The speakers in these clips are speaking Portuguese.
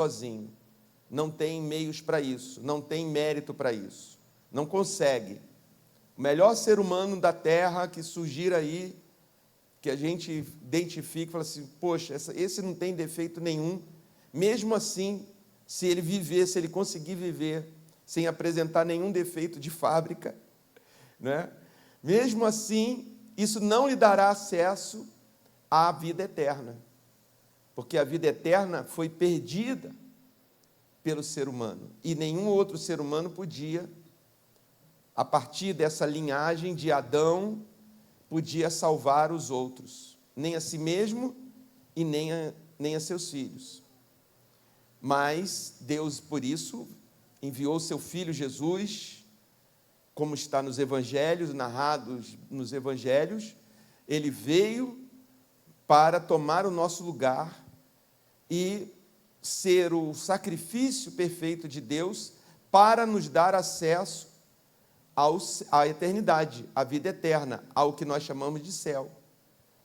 sozinho, não tem meios para isso, não tem mérito para isso, não consegue. O melhor ser humano da Terra que surgir aí, que a gente identifica e fala assim, poxa, esse não tem defeito nenhum, mesmo assim, se ele viver, se ele conseguir viver sem apresentar nenhum defeito de fábrica, né? Mesmo assim, isso não lhe dará acesso à vida eterna, porque a vida eterna foi perdida pelo ser humano, e nenhum outro ser humano podia, a partir dessa linhagem de Adão, podia salvar os outros, nem a si mesmo e nem a seus filhos. Mas Deus, por isso, enviou seu Filho Jesus, como está nos evangelhos, narrados nos evangelhos, ele veio para tomar o nosso lugar e ser o sacrifício perfeito de Deus para nos dar acesso à eternidade, à vida eterna, ao que nós chamamos de céu,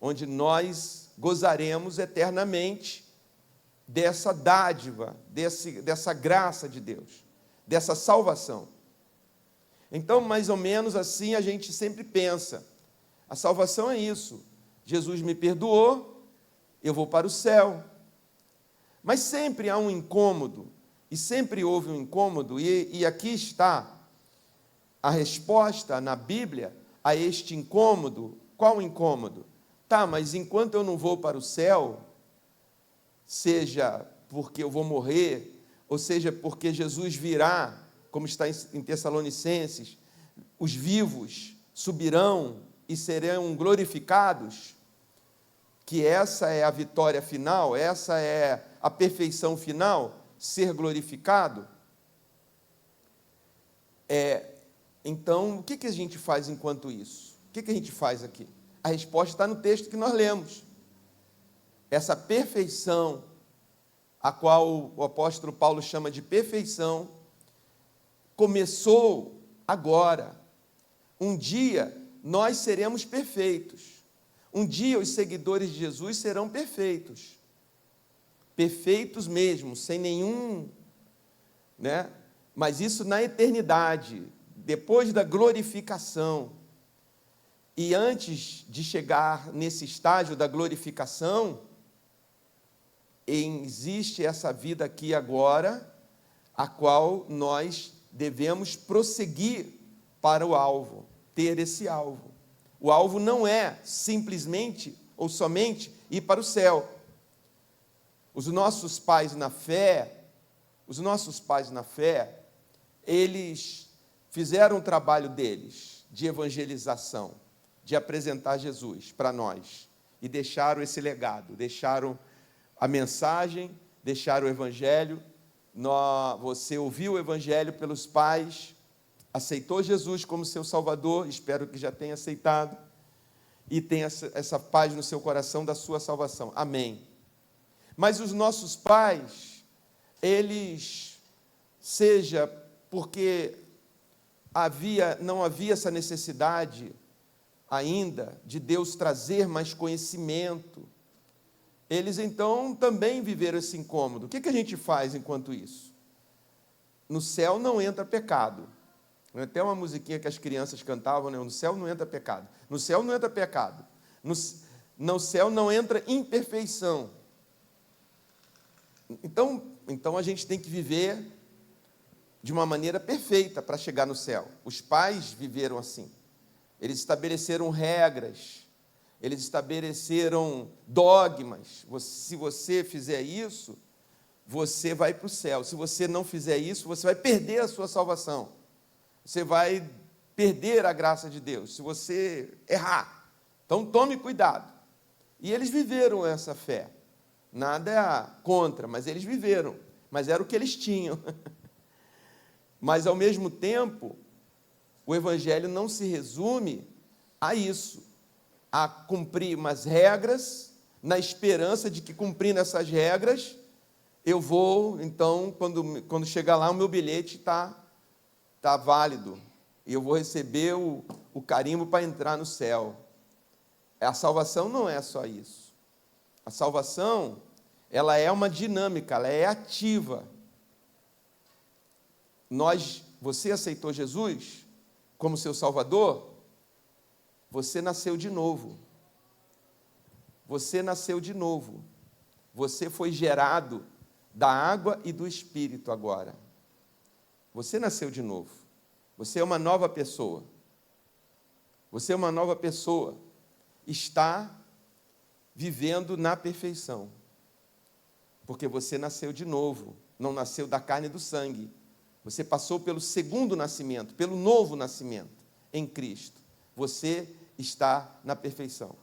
onde nós gozaremos eternamente dessa dádiva, dessa graça de Deus, dessa salvação. Então, mais ou menos assim, a gente sempre pensa, a salvação é isso, Jesus me perdoou, eu vou para o céu. Mas sempre há um incômodo, e sempre houve um incômodo, e aqui está a resposta na Bíblia a este incômodo. Qual incômodo? Tá, mas enquanto eu não vou para o céu, seja porque eu vou morrer, ou seja porque Jesus virá, como está em Tessalonicenses, os vivos subirão e serão glorificados, que essa é a vitória final, essa é a perfeição final, ser glorificado. Então, o que a gente faz enquanto isso? O que a gente faz aqui? A resposta está no texto que nós lemos. Essa perfeição, a qual o apóstolo Paulo chama de perfeição, começou agora. Um dia nós seremos perfeitos. Um dia os seguidores de Jesus serão perfeitos. Perfeitos mesmo, sem nenhum, né? Mas isso na eternidade, depois da glorificação. E antes de chegar nesse estágio da glorificação, existe essa vida aqui agora, a qual nós devemos prosseguir para o alvo, ter esse alvo. O alvo não é simplesmente ou somente ir para o céu. Os nossos pais na fé, eles fizeram o trabalho deles de evangelização, de apresentar Jesus para nós, e deixaram esse legado, deixaram a mensagem, deixaram o evangelho. Você ouviu o evangelho pelos pais, aceitou Jesus como seu Salvador, espero que já tenha aceitado, e tenha essa paz no seu coração da sua salvação, amém. Mas os nossos pais, eles, seja porque não havia essa necessidade ainda de Deus trazer mais conhecimento, eles então também viveram esse incômodo. O que a gente faz enquanto isso? No céu não entra pecado. Até uma musiquinha que as crianças cantavam, né? No céu não entra pecado. No céu não entra pecado. No céu não entra imperfeição. Então a gente tem que viver de uma maneira perfeita para chegar no céu. Os pais viveram assim. Eles estabeleceram regras, eles estabeleceram dogmas. Se você fizer isso, você vai para o céu. Se você não fizer isso, você vai perder a sua salvação. Você vai perder a graça de Deus, se você errar. Então, tome cuidado. E eles viveram essa fé. Nada contra, mas eles viveram. Mas era o que eles tinham. Mas, ao mesmo tempo, o Evangelho não se resume a isso, a cumprir umas regras, na esperança de que, cumprindo essas regras, eu vou, então, quando chegar lá, o meu bilhete está válido, e eu vou receber o carimbo para entrar no céu. A salvação não é só isso. A salvação ela é uma dinâmica, ela é ativa. Você aceitou Jesus como seu Salvador, você nasceu de novo. Você nasceu de novo. Você foi gerado da água e do Espírito agora. Você nasceu de novo. Você é uma nova pessoa. Você é uma nova pessoa. Está vivendo na perfeição. Porque você nasceu de novo. Não nasceu da carne e do sangue. Você passou pelo segundo nascimento, pelo novo nascimento em Cristo. Você está na perfeição.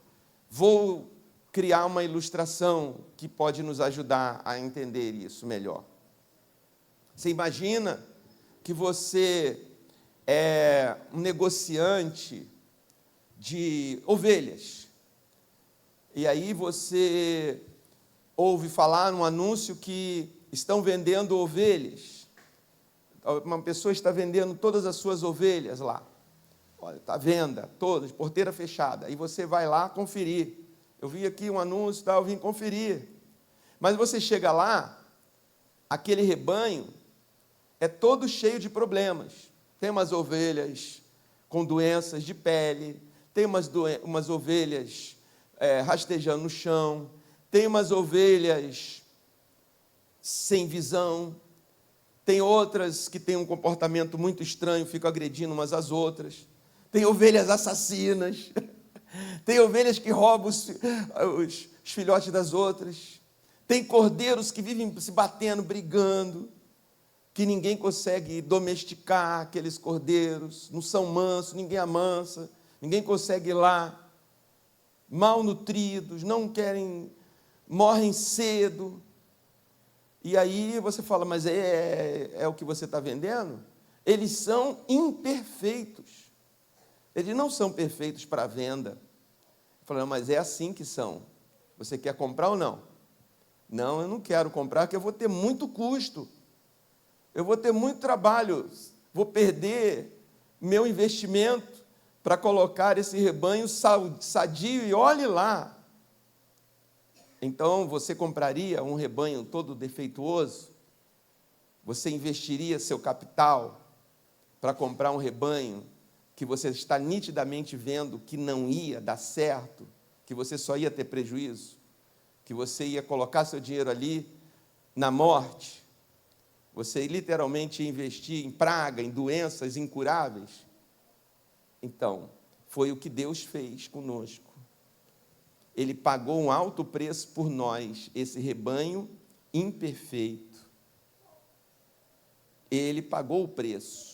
Vou criar uma ilustração que pode nos ajudar a entender isso melhor. Você imagina que você é um negociante de ovelhas. E aí você ouve falar num anúncio que estão vendendo ovelhas. Uma pessoa está vendendo todas as suas ovelhas lá. Olha, está à venda, todas, porteira fechada. Aí você vai lá conferir. Eu vi aqui um anúncio, eu vim conferir. Mas você chega lá, aquele rebanho é todo cheio de problemas. Tem umas ovelhas com doenças de pele, tem umas ovelhas rastejando no chão, tem umas ovelhas sem visão, tem outras que têm um comportamento muito estranho, ficam agredindo umas às outras. Tem ovelhas assassinas. Tem ovelhas que roubam os filhotes das outras. Tem cordeiros que vivem se batendo, brigando, que ninguém consegue domesticar aqueles cordeiros. Não são mansos, ninguém amansa, ninguém consegue ir lá. Mal nutridos, não querem, morrem cedo. E aí você fala, mas é o que você está vendendo? Eles são imperfeitos. Eles não são perfeitos para venda. Falando, mas é assim que são. Você quer comprar ou não? Não, eu não quero comprar, porque eu vou ter muito custo. Eu vou ter muito trabalho. Vou perder meu investimento para colocar esse rebanho sadio e olhe lá. Então, você compraria um rebanho todo defeituoso? Você investiria seu capital para comprar um rebanho que você está nitidamente vendo que não ia dar certo, que você só ia ter prejuízo, que você ia colocar seu dinheiro ali na morte, você literalmente ia investir em praga, em doenças incuráveis? Então, foi o que Deus fez conosco. Ele pagou um alto preço por nós, esse rebanho imperfeito. Ele pagou o preço.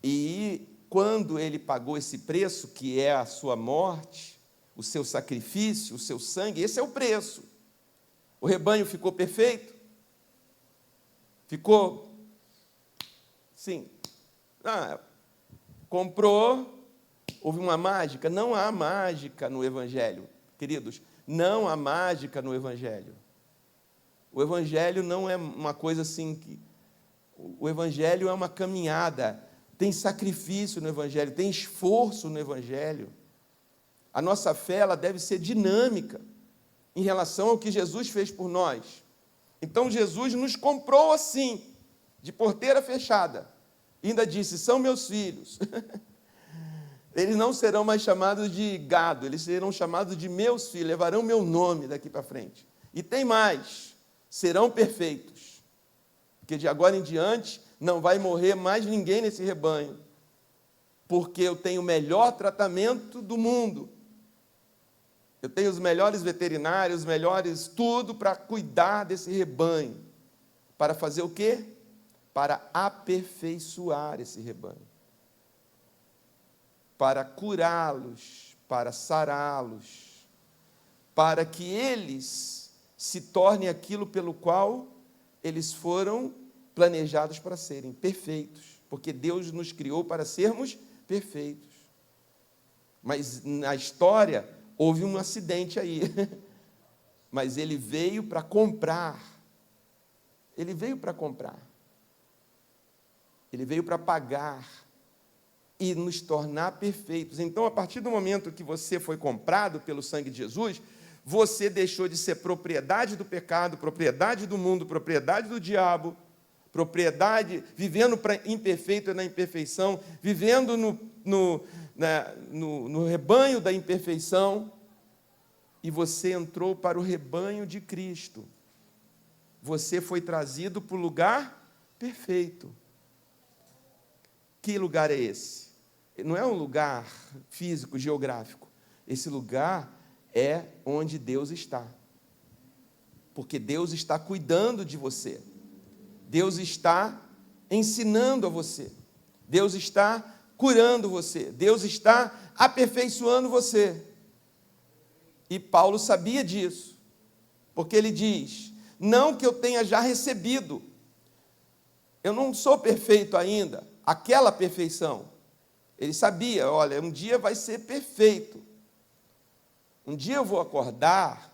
E quando ele pagou esse preço, que é a sua morte, o seu sacrifício, o seu sangue, esse é o preço. O rebanho ficou perfeito? Ficou? Sim. Comprou. Houve uma mágica? Não há mágica no Evangelho, queridos. Não há mágica no Evangelho. O Evangelho não é uma coisa assim que... O Evangelho é uma caminhada. Tem sacrifício no Evangelho, tem esforço no Evangelho. A nossa fé, ela deve ser dinâmica em relação ao que Jesus fez por nós. Então, Jesus nos comprou assim, de porteira fechada. E ainda disse, são meus filhos. Eles não serão mais chamados de gado, eles serão chamados de meus filhos, levarão meu nome daqui para frente. E tem mais, serão perfeitos. Porque de agora em diante, não vai morrer mais ninguém nesse rebanho. Porque eu tenho o melhor tratamento do mundo. Eu tenho os melhores veterinários, os melhores tudo para cuidar desse rebanho. Para fazer o quê? Para aperfeiçoar esse rebanho. Para curá-los, para sará-los, para que eles se tornem aquilo pelo qual eles foram planejados para serem, perfeitos, porque Deus nos criou para sermos perfeitos. Mas na história houve um acidente aí, mas ele veio para comprar, ele veio para comprar, ele veio para pagar, e nos tornar perfeitos. Então, a partir do momento que você foi comprado pelo sangue de Jesus, você deixou de ser propriedade do pecado, propriedade do mundo, propriedade do diabo, propriedade, vivendo para imperfeito e na imperfeição, vivendo no rebanho da imperfeição, e você entrou para o rebanho de Cristo. Você foi trazido para o lugar perfeito. Que lugar é esse? Não é um lugar físico, geográfico. Esse lugar é onde Deus está. Porque Deus está cuidando de você. Deus está ensinando a você. Deus está curando você. Deus está aperfeiçoando você. E Paulo sabia disso. Porque ele diz: não que eu tenha já recebido. Eu não sou perfeito ainda. Aquela perfeição. Ele sabia, olha, um dia vai ser perfeito. Um dia eu vou acordar.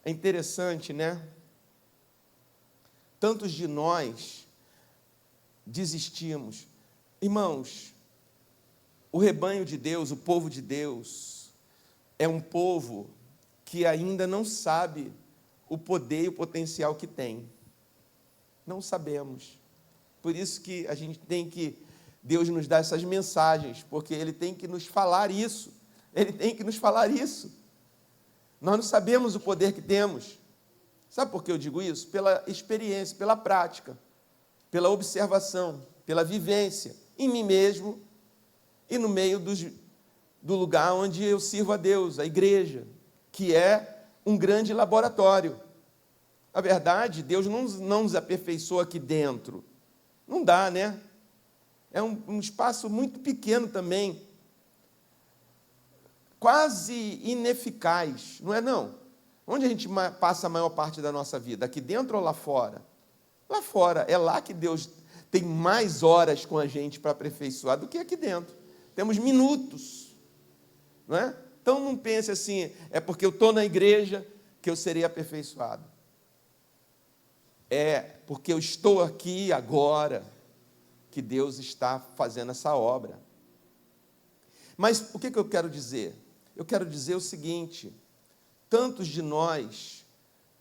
É interessante, né? Tantos de nós desistimos. Irmãos, o rebanho de Deus, o povo de Deus, é um povo que ainda não sabe o poder e o potencial que tem. Não sabemos. Por isso que a gente tem que, Deus nos dá essas mensagens, porque Ele tem que nos falar isso. Ele tem que nos falar isso. Nós não sabemos o poder que temos. Sabe por que eu digo isso? Pela experiência, pela prática, pela observação, pela vivência, em mim mesmo e no meio do lugar onde eu sirvo a Deus, a igreja, que é um grande laboratório. A verdade, Deus não nos aperfeiçoa aqui dentro. Não dá, né? É um espaço muito pequeno também, quase ineficaz, não é não? Onde a gente passa a maior parte da nossa vida? Aqui dentro ou lá fora? Lá fora, é lá que Deus tem mais horas com a gente para aperfeiçoar do que aqui dentro. Temos minutos, não é? Então não pense assim, é porque eu estou na igreja que eu serei aperfeiçoado. É porque eu estou aqui agora que Deus está fazendo essa obra. Mas o que eu quero dizer? Eu quero dizer o seguinte: tantos de nós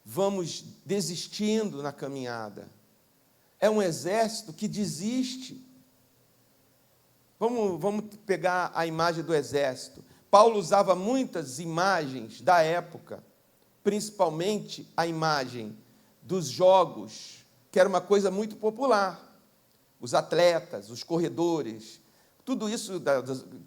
vamos desistindo na caminhada. É um exército que desiste. Vamos pegar a imagem do exército. Paulo usava muitas imagens da época, principalmente a imagem dos jogos, que era uma coisa muito popular. Os atletas, os corredores, tudo isso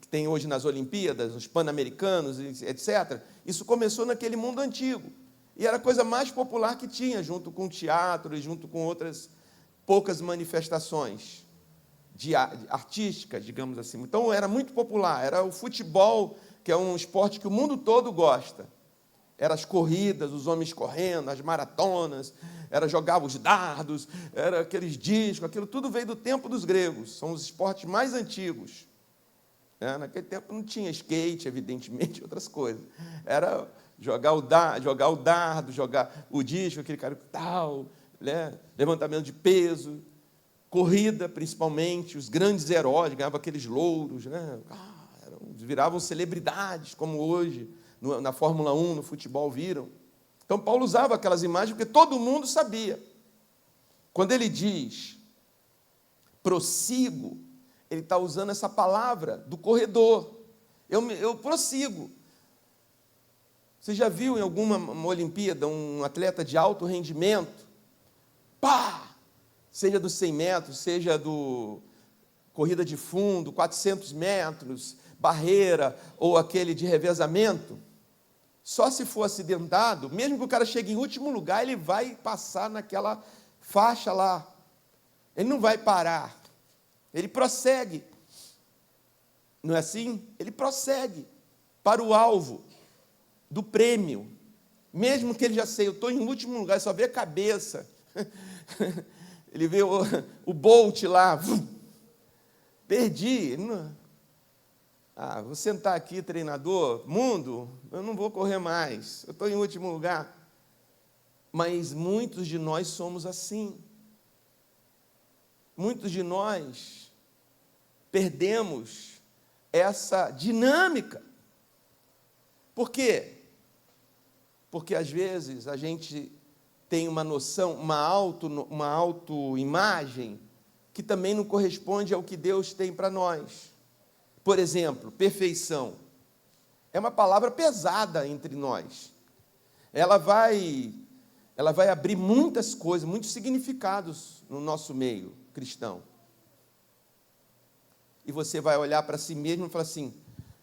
que tem hoje nas Olimpíadas, os Pan-Americanos, etc., isso começou naquele mundo antigo. E era a coisa mais popular que tinha, junto com o teatro e junto com outras poucas manifestações artísticas, digamos assim. Então, era muito popular. Era o futebol, que é um esporte que o mundo todo gosta. Eram as corridas, os homens correndo, as maratonas, era jogar os dardos, era aqueles discos, aquilo tudo veio do tempo dos gregos, são os esportes mais antigos. Naquele tempo não tinha skate, evidentemente, outras coisas. Era jogar o dardo, jogar o disco, aquele cara tal, né? Levantamento de peso, corrida principalmente, os grandes heróis ganhavam aqueles louros, né? Viravam celebridades, como hoje, na Fórmula 1, no futebol, viram. Então, Paulo usava aquelas imagens porque todo mundo sabia. Quando ele diz prossigo, ele está usando essa palavra do corredor. Eu prossigo. Você já viu em alguma Olimpíada um atleta de alto rendimento? Pá! Seja dos 100 metros, seja do corrida de fundo, 400 metros, barreira, ou aquele de revezamento. Só se for acidentado, mesmo que o cara chegue em último lugar, ele vai passar naquela faixa lá. Ele não vai parar. Ele prossegue. Não é assim? Ele prossegue para o alvo do prêmio. Mesmo que ele já sei, eu estou em último lugar, só vê a cabeça. Ele vê o Bolt lá. Perdi. Vou sentar aqui, treinador, mundo, eu não vou correr mais, eu estou em último lugar. Mas muitos de nós somos assim. Muitos de nós perdemos essa dinâmica. Por quê? Porque às vezes a gente tem uma noção, uma autoimagem que também não corresponde ao que Deus tem para nós. Por exemplo, perfeição. É uma palavra pesada entre nós. Ela vai abrir muitas coisas, muitos significados no nosso meio cristão. E você vai olhar para si mesmo e falar assim,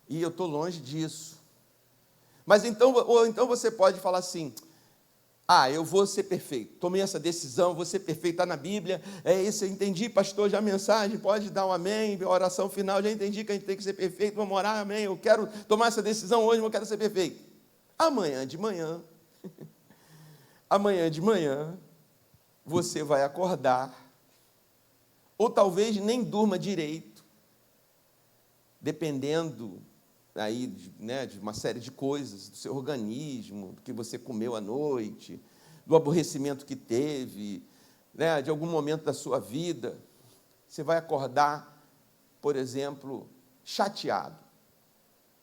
eu estou longe disso. Mas então você pode falar assim, eu vou ser perfeito, tomei essa decisão, vou ser perfeito, está na Bíblia, é isso, eu entendi, pastor, já a mensagem, pode dar um amém, a oração final, já entendi que a gente tem que ser perfeito, vamos orar, amém, eu quero tomar essa decisão hoje, eu quero ser perfeito. Amanhã de manhã, você vai acordar, ou talvez nem durma direito, dependendo aí, de uma série de coisas, do seu organismo, do que você comeu à noite, do aborrecimento que teve, de algum momento da sua vida, você vai acordar, por exemplo, chateado,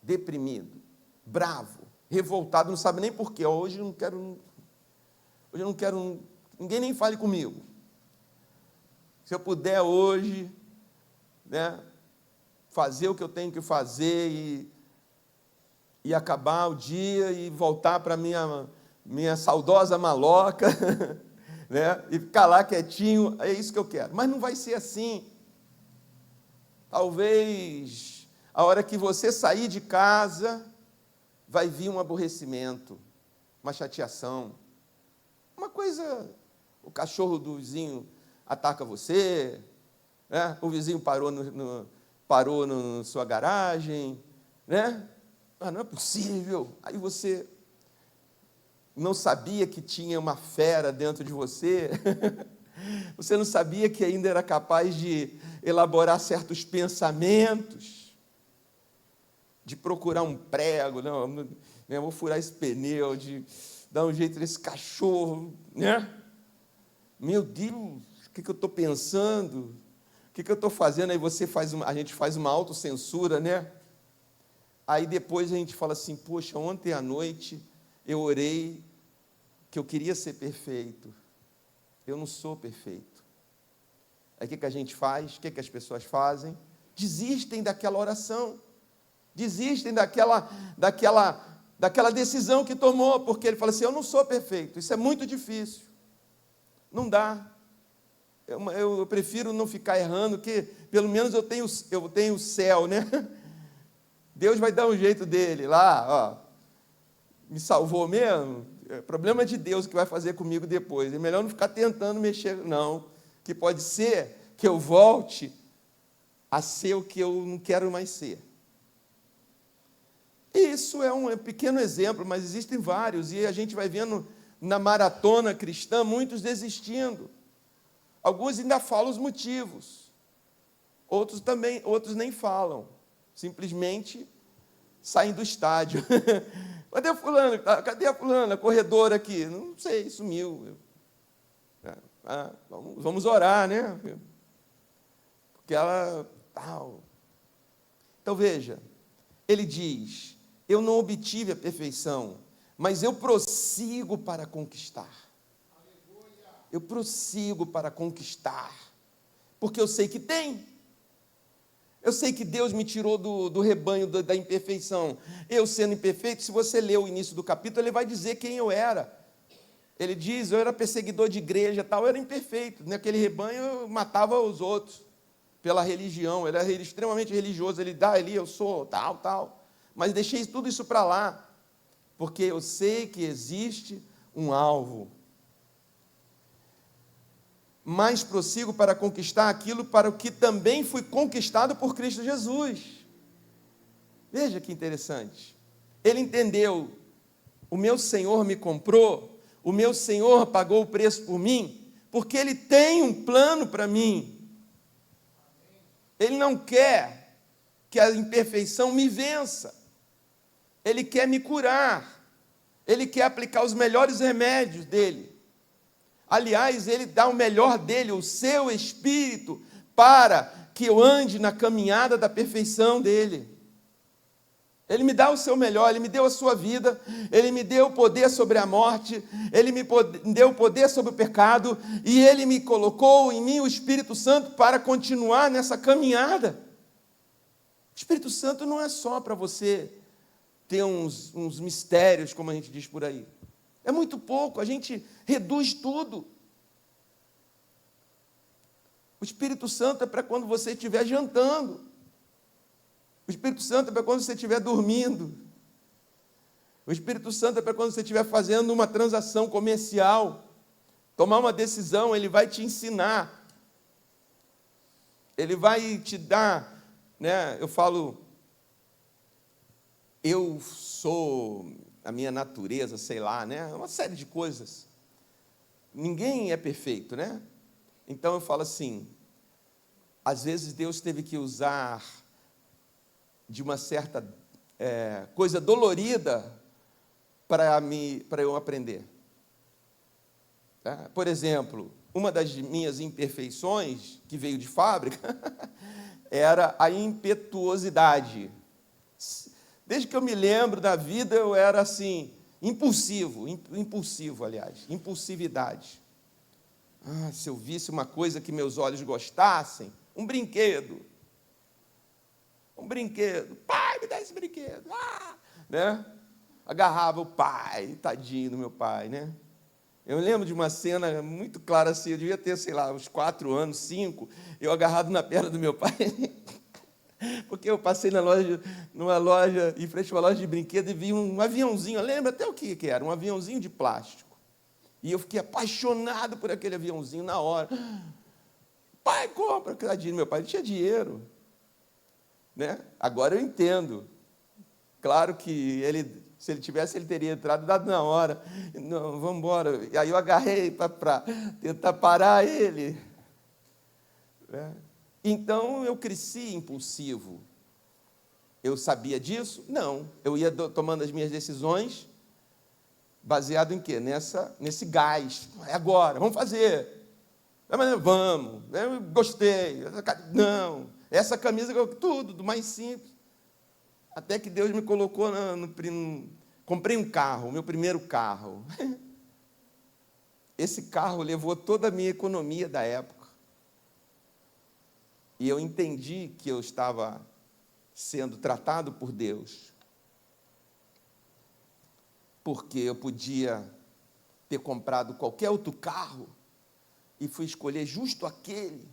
deprimido, bravo, revoltado, não sabe nem porquê. Hoje eu não quero, ninguém nem fale comigo. Se eu puder hoje, fazer o que eu tenho que fazer e acabar o dia e voltar para a minha saudosa maloca, e ficar lá quietinho, é isso que eu quero. Mas não vai ser assim. Talvez a hora que você sair de casa, vai vir um aborrecimento, uma chateação, uma coisa, o cachorro do vizinho ataca você, o vizinho parou na sua garagem, não é possível. Aí você não sabia que tinha uma fera dentro de você, você não sabia que ainda era capaz de elaborar certos pensamentos, de procurar um prego, eu vou furar esse pneu, de dar um jeito nesse cachorro, Meu Deus, o que eu estou pensando? O que eu estou fazendo? Aí a gente faz uma autocensura, Aí depois a gente fala assim, poxa, ontem à noite eu orei que eu queria ser perfeito. Eu não sou perfeito. Aí o que a gente faz? O que as pessoas fazem? Desistem daquela oração. Desistem daquela decisão que tomou, porque ele fala assim, eu não sou perfeito, isso é muito difícil. Não dá. Eu prefiro não ficar errando, que pelo menos eu tenho o céu, Deus vai dar um jeito dele lá, me salvou mesmo, é problema de Deus que vai fazer comigo depois, é melhor não ficar tentando mexer, não, que pode ser que eu volte a ser o que eu não quero mais ser. Isso é um pequeno exemplo, mas existem vários, e a gente vai vendo na maratona cristã muitos desistindo, alguns ainda falam os motivos, outros nem falam, simplesmente saem do estádio. Cadê fulano? Cadê a fulana? A corredora aqui? Não sei, sumiu. Vamos orar, Porque ela... tal. Então, veja, ele diz, eu não obtive a perfeição, mas eu prossigo para conquistar. Eu prossigo para conquistar, porque eu sei que tem. Eu sei que Deus me tirou do rebanho da imperfeição. Eu sendo imperfeito, se você ler o início do capítulo, ele vai dizer quem eu era. Ele diz, eu era perseguidor de igreja, tal, eu era imperfeito. Naquele rebanho eu matava os outros pela religião. Ele era extremamente religioso. Ele dá ali, eu sou tal. Mas deixei tudo isso para lá, porque eu sei que existe um alvo. Mas prossigo para conquistar aquilo para o que também fui conquistado por Cristo Jesus. Veja que interessante. Ele entendeu, o meu Senhor me comprou, o meu Senhor pagou o preço por mim, porque Ele tem um plano para mim. Ele não quer que a imperfeição me vença. Ele quer me curar. Ele quer aplicar os melhores remédios dele. Aliás, Ele dá o melhor dele, o seu Espírito, para que eu ande na caminhada da perfeição dele. Ele me dá o seu melhor, Ele me deu a sua vida, Ele me deu o poder sobre a morte, Ele me deu o poder sobre o pecado, e Ele me colocou em mim o Espírito Santo para continuar nessa caminhada. O Espírito Santo não é só para você ter uns mistérios, como a gente diz por aí. É muito pouco, a gente reduz tudo. O Espírito Santo é para quando você estiver jantando. O Espírito Santo é para quando você estiver dormindo. O Espírito Santo é para quando você estiver fazendo uma transação comercial. Tomar uma decisão, ele vai te ensinar. Ele vai te dar, né? Eu falo, eu sou, a minha natureza, sei lá, né? Uma série de coisas. Ninguém é perfeito, né? Então eu falo assim, às vezes Deus teve que usar de uma certa coisa dolorida para eu aprender. Tá? Por exemplo, uma das minhas imperfeições, que veio de fábrica, era a impetuosidade. Desde que eu me lembro da vida, eu era assim, impulsivo, impulsividade. Se eu visse uma coisa que meus olhos gostassem, um brinquedo, pai, me dá esse brinquedo, né? Agarrava o pai, tadinho do meu pai, né? Eu lembro de uma cena muito clara assim, eu devia ter, sei lá, uns 4 anos, 5, eu agarrado na perna do meu pai, porque eu passei numa loja, em frente a uma loja de brinquedo, e vi um aviãozinho, eu lembro até o que era, um aviãozinho de plástico, e eu fiquei apaixonado por aquele aviãozinho na hora. Pai, compra, tadinho do meu pai, ele tinha dinheiro, né? Agora eu entendo. Claro que se ele tivesse, ele teria entrado dado na hora. Não, vamos embora. E aí eu agarrei para tentar parar ele. Né? Então eu cresci impulsivo. Eu sabia disso? Não. Eu ia tomando as minhas decisões baseado em quê? Nesse gás. É agora, vamos fazer. Vamos. Eu gostei. Não. Essa camisa, tudo, do mais simples. Até que Deus me colocou comprei um carro, o meu primeiro carro. Esse carro levou toda a minha economia da época. E eu entendi que eu estava sendo tratado por Deus. Porque eu podia ter comprado qualquer outro carro e fui escolher justo aquele.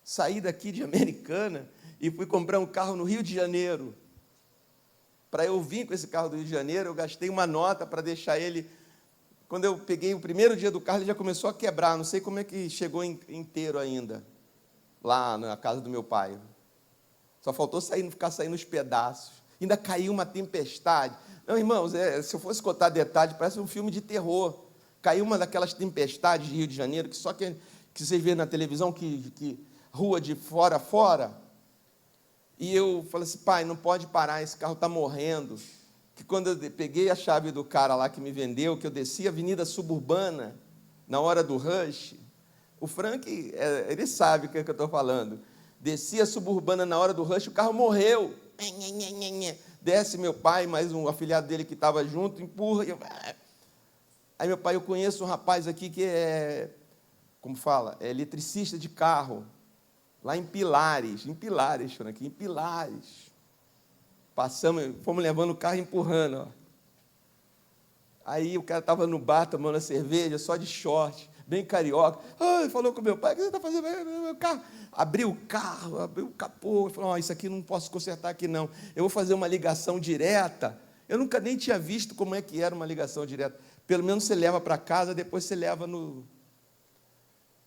Saí daqui de Americana e fui comprar um carro no Rio de Janeiro. Para eu vir com esse carro do Rio de Janeiro, eu gastei uma nota para deixar ele... Quando eu peguei o primeiro dia do carro, ele já começou a quebrar. Não sei como é que chegou inteiro ainda, lá na casa do meu pai. Só faltou ficar saindo os pedaços. Ainda caiu uma tempestade. Não, irmãos, se eu fosse contar detalhes, parece um filme de terror. Caiu uma daquelas tempestades de Rio de Janeiro, que só que vocês vêem na televisão, que rua de fora a fora. E eu falei assim, pai, não pode parar, esse carro está morrendo. Que quando eu peguei a chave do cara lá que me vendeu, que eu desci a Avenida Suburbana, na hora do rush, o Frank, ele sabe o que eu estou falando. Desci a Suburbana na hora do rush, o carro morreu. Desce meu pai, mais um afilhado dele que estava junto, empurra. Aí meu pai, eu conheço um rapaz aqui que como fala, é eletricista de carro, lá em Pilares, Frank, em Pilares. Fomos levando o carro empurrando. Ó. Aí o cara estava no bar tomando a cerveja, só de short, bem carioca. Falou com meu pai, o que você está fazendo? Meu carro. Abriu o carro, abriu o capô, falou, isso aqui não posso consertar aqui não. Eu vou fazer uma ligação direta. Eu nunca nem tinha visto como é que era uma ligação direta. Pelo menos você leva para casa, depois você leva no...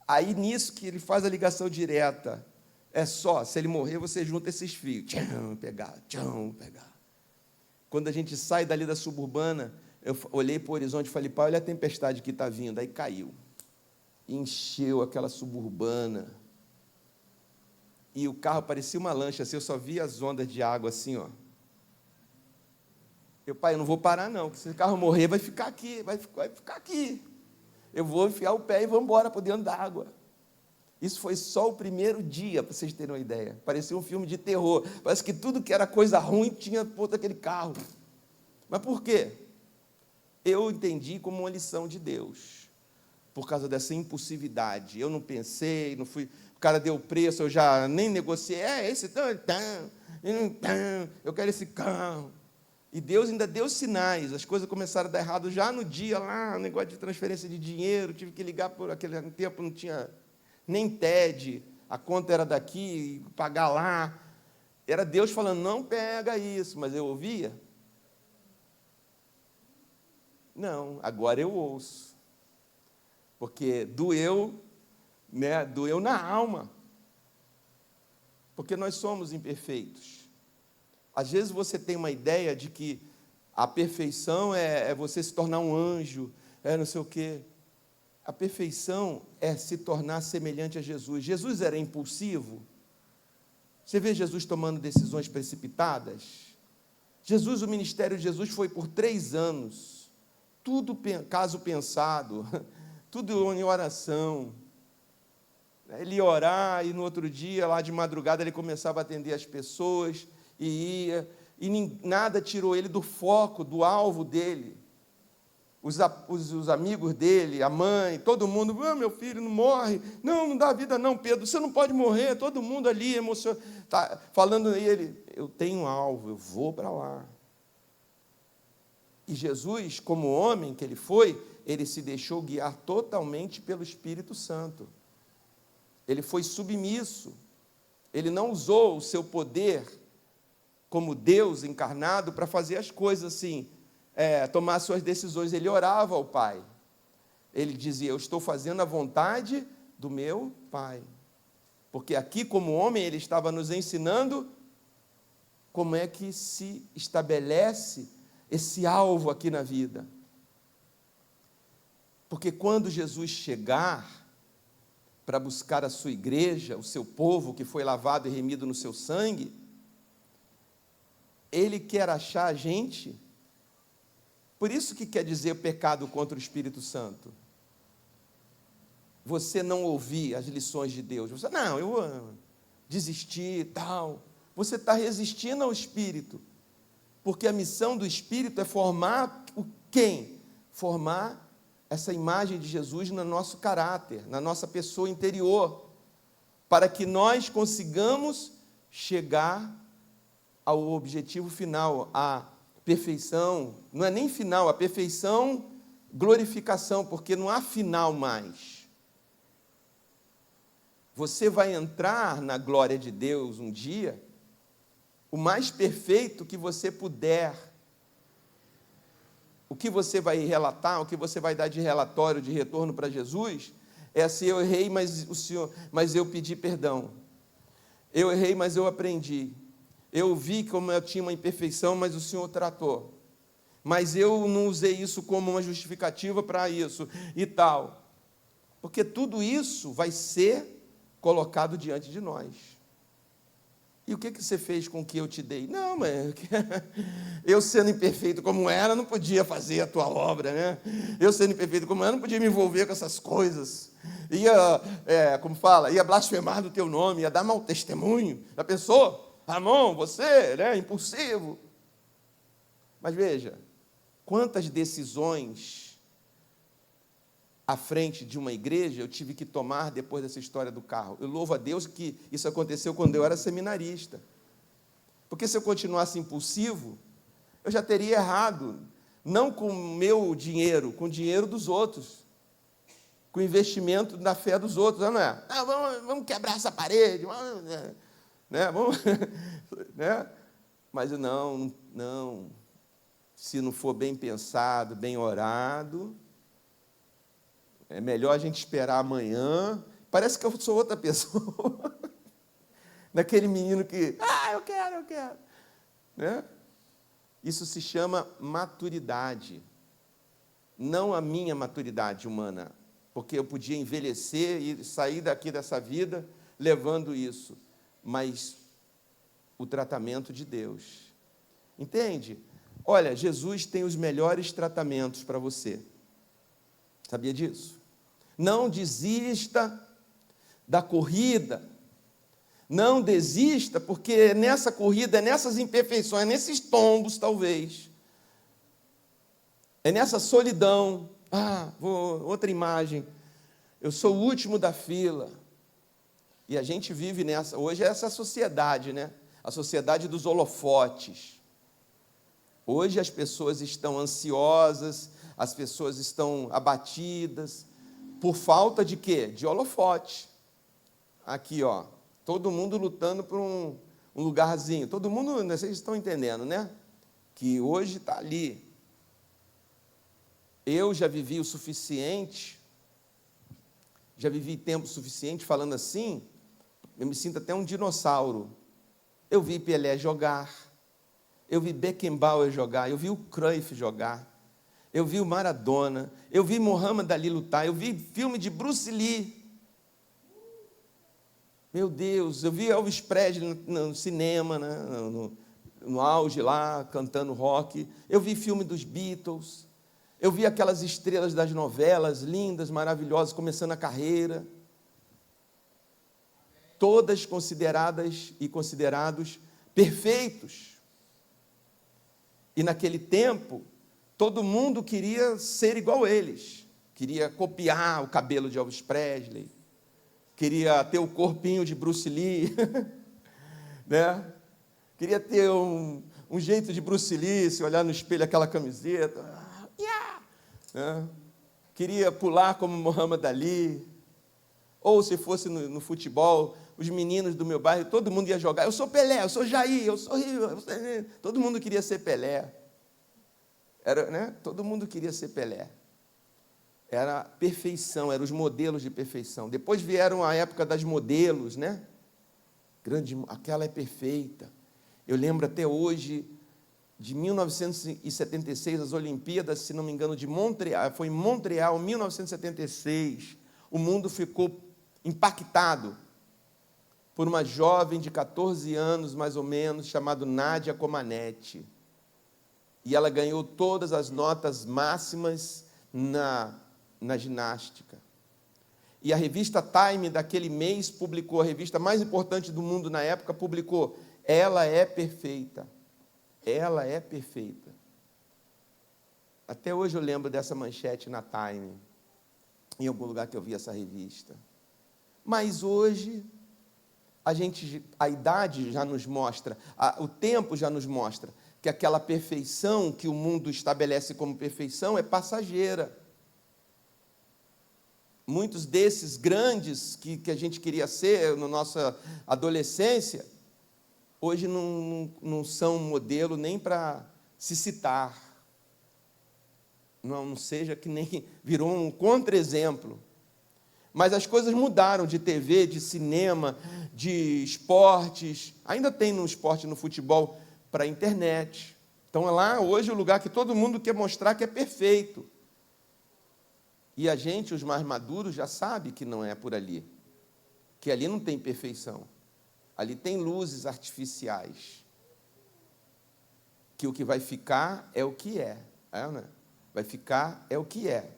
Aí, nisso que ele faz a ligação direta, se ele morrer, você junta esses fios. Tchau, pegar. Quando a gente sai dali da Suburbana, eu olhei para o horizonte e falei, pai, olha a tempestade que está vindo. Aí caiu. Encheu aquela Suburbana. E o carro parecia uma lancha, assim, eu só via as ondas de água assim, ó. Pai, eu não vou parar não, porque se o carro morrer, vai ficar aqui, vai ficar aqui. Eu vou enfiar o pé e vou embora para dentro da água. Isso foi só o primeiro dia, para vocês terem uma ideia. Parecia um filme de terror. Parece que tudo que era coisa ruim tinha posto aquele carro. Mas por quê? Eu entendi como uma lição de Deus, por causa dessa impulsividade. Eu não pensei, não fui. O cara deu o preço, eu já nem negociei. Esse eu quero esse carro. E Deus ainda deu sinais. As coisas começaram a dar errado já no dia lá, negócio de transferência de dinheiro. Tive que ligar por aquele tempo, não tinha nem TED, a conta era daqui, pagar lá. Era Deus falando, não pega isso, mas eu ouvia? Não, agora eu ouço. Porque doeu, né? Doeu na alma. Porque nós somos imperfeitos. Às vezes você tem uma ideia de que a perfeição é você se tornar um anjo, não sei o quê. A perfeição é se tornar semelhante a Jesus. Jesus era impulsivo. Você vê Jesus tomando decisões precipitadas? Jesus, o ministério de Jesus foi por 3 anos. Tudo caso pensado, tudo em oração. Ele ia orar e no outro dia, lá de madrugada, ele começava a atender as pessoas e ia. E nada tirou ele do foco, do alvo dele. Os amigos dele, a mãe, todo mundo, meu filho não morre, não dá vida não, Pedro, você não pode morrer, todo mundo ali emocionado, tá falando, e ele, eu tenho um alvo, eu vou para lá. E Jesus, como homem que ele foi, ele se deixou guiar totalmente pelo Espírito Santo. Ele foi submisso, ele não usou o seu poder como Deus encarnado para fazer as coisas assim, tomar suas decisões. Ele orava ao Pai. Ele dizia, eu estou fazendo a vontade do meu Pai. Porque aqui, como homem, ele estava nos ensinando como é que se estabelece esse alvo aqui na vida. Porque quando Jesus chegar para buscar a sua igreja, o seu povo que foi lavado e remido no seu sangue, ele quer achar a gente. Por isso que quer dizer pecado contra o Espírito Santo. Você não ouvir as lições de Deus. Você, não, eu desisti e tal. Você está resistindo ao Espírito. Porque a missão do Espírito é formar quem? Formar essa imagem de Jesus no nosso caráter, na nossa pessoa interior, para que nós consigamos chegar ao objetivo final, a perfeição, não é nem final, a perfeição, glorificação, porque não há final mais. Você vai entrar na glória de Deus um dia, o mais perfeito que você puder. O que você vai relatar, o que você vai dar de relatório, de retorno para Jesus, é assim, eu errei, mas eu pedi perdão. Eu errei, mas eu aprendi. Eu vi como eu tinha uma imperfeição, mas o Senhor tratou. Mas eu não usei isso como uma justificativa para isso e tal. Porque tudo isso vai ser colocado diante de nós. E o que você fez com o que eu te dei? Não, mas eu sendo imperfeito como era, não podia fazer a tua obra, né? Eu sendo imperfeito como era, não podia me envolver com essas coisas. Ia blasfemar do teu nome, ia dar mau testemunho. Já pensou? Ramon, você, né, impulsivo. Mas veja, quantas decisões à frente de uma igreja eu tive que tomar depois dessa história do carro. Eu louvo a Deus que isso aconteceu quando eu era seminarista. Porque se eu continuasse impulsivo, eu já teria errado, não com o meu dinheiro, com o dinheiro dos outros, com o investimento na fé dos outros, não é? Vamos quebrar essa parede, vamos, né? Vamos, né? Mas não, se não for bem pensado, bem orado, é melhor a gente esperar amanhã. Parece que eu sou outra pessoa. Daquele menino que, eu quero. Né? Isso se chama maturidade. Não a minha maturidade humana. Porque eu podia envelhecer e sair daqui dessa vida levando isso. Mas o tratamento de Deus. Entende? Olha, Jesus tem os melhores tratamentos para você. Sabia disso? Não desista, da corrida. Não desista, porque nessa corrida, é nessas imperfeições, é nesses tombos, talvez. É nessa solidão. Outra imagem. Eu sou o último da fila. E a gente vive nessa. Hoje é essa sociedade, né? A sociedade dos holofotes. Hoje as pessoas estão ansiosas, as pessoas estão abatidas. Por falta de quê? De holofote. Aqui, ó. Todo mundo lutando por um lugarzinho. Todo mundo, vocês estão entendendo, né? Que hoje está ali. Eu já vivi o suficiente, já vivi tempo suficiente, falando assim, eu me sinto até um dinossauro. Eu vi Pelé jogar, eu vi Beckenbauer jogar, eu vi o Cruyff jogar, eu vi o Maradona, eu vi Muhammad Ali lutar, eu vi filme de Bruce Lee. Meu Deus, eu vi Elvis Presley no cinema, né, no auge lá, cantando rock. Eu vi filme dos Beatles. Eu vi aquelas estrelas das novelas, lindas, maravilhosas, começando a carreira. Todas consideradas e considerados perfeitos. E naquele tempo, todo mundo queria ser igual a eles. Queria copiar o cabelo de Elvis Presley. Queria ter o corpinho de Bruce Lee. Né? Queria ter um jeito de Bruce Lee, se olhar no espelho, aquela camiseta. Né? Queria pular como Muhammad Ali. Ou se fosse no futebol, os meninos do meu bairro, todo mundo ia jogar. Eu sou Pelé, eu sou Jair, eu sou Rio. Todo mundo queria ser Pelé. Né? Todo mundo queria ser Pelé. Era perfeição, eram os modelos de perfeição. Depois vieram a época das modelos, né? Aquela é perfeita. Eu lembro até hoje de 1976, as Olimpíadas, se não me engano, de Montreal, foi em Montreal, 1976. O mundo ficou impactado por uma jovem de 14 anos, mais ou menos, chamada Nádia Comaneci. E ela ganhou todas as notas máximas na ginástica. E a revista Time, daquele mês, publicou, a revista mais importante do mundo na época, publicou: ela é perfeita. Ela é perfeita. Até hoje eu lembro dessa manchete na Time, em algum lugar que eu vi essa revista. Mas hoje, a idade já nos mostra, o tempo já nos mostra, que aquela perfeição que o mundo estabelece como perfeição é passageira. Muitos desses grandes que a gente queria ser na nossa adolescência, hoje não são modelo nem para se citar. Não seja que nem virou um contra-exemplo. Mas as coisas mudaram de TV, de cinema, de esportes. Ainda tem no esporte, no futebol, para a internet. Então é lá hoje o lugar que todo mundo quer mostrar que é perfeito. E a gente, os mais maduros, já sabe que não é por ali. Que ali não tem perfeição. Ali tem luzes artificiais. Que o que vai ficar é o que é. Né? Vai ficar é o que é.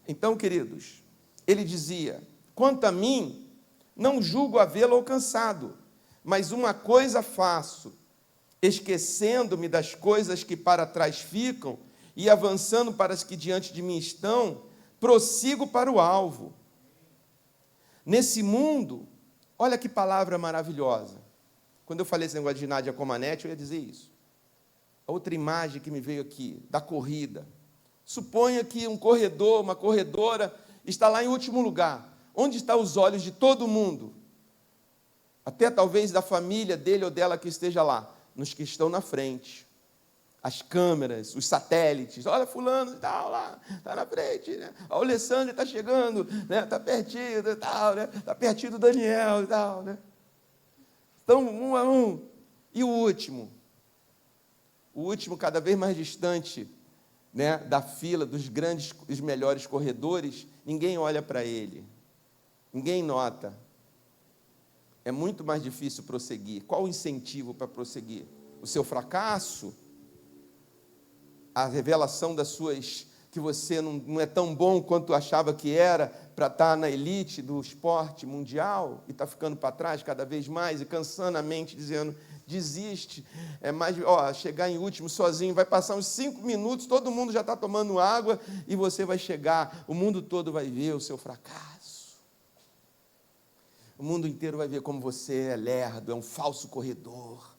Então, queridos, ele dizia: quanto a mim, não julgo havê-lo alcançado, mas uma coisa faço, esquecendo-me das coisas que para trás ficam e avançando para as que diante de mim estão, prossigo para o alvo. Nesse mundo, olha que palavra maravilhosa. Quando eu falei esse negócio de Nádia Comaneci, eu ia dizer isso. Outra imagem que me veio aqui, da corrida. Suponha que um corredor, uma corredora, está lá em último lugar. Onde estão os olhos de todo mundo? Até talvez da família dele ou dela que esteja lá. Nos que estão na frente. As câmeras, os satélites. Olha, fulano está lá, está na frente. Né? O Alessandro está chegando, né? Está pertinho e tal. Né? Está pertinho do Daniel e tal. Né? Então, um a um. E o último? O último, cada vez mais distante, né, da fila dos grandes, os melhores corredores, ninguém olha para ele. Ninguém nota. É muito mais difícil prosseguir. Qual o incentivo para prosseguir? O seu fracasso? A revelação das suas que você não é tão bom quanto achava que era para estar na elite do esporte mundial e está ficando para trás cada vez mais e cansando a mente, dizendo, desiste, é mais, chegar em último sozinho, vai passar uns 5 minutos, todo mundo já está tomando água e você vai chegar, o mundo todo vai ver o seu fracasso. O mundo inteiro vai ver como você é lerdo, é um falso corredor,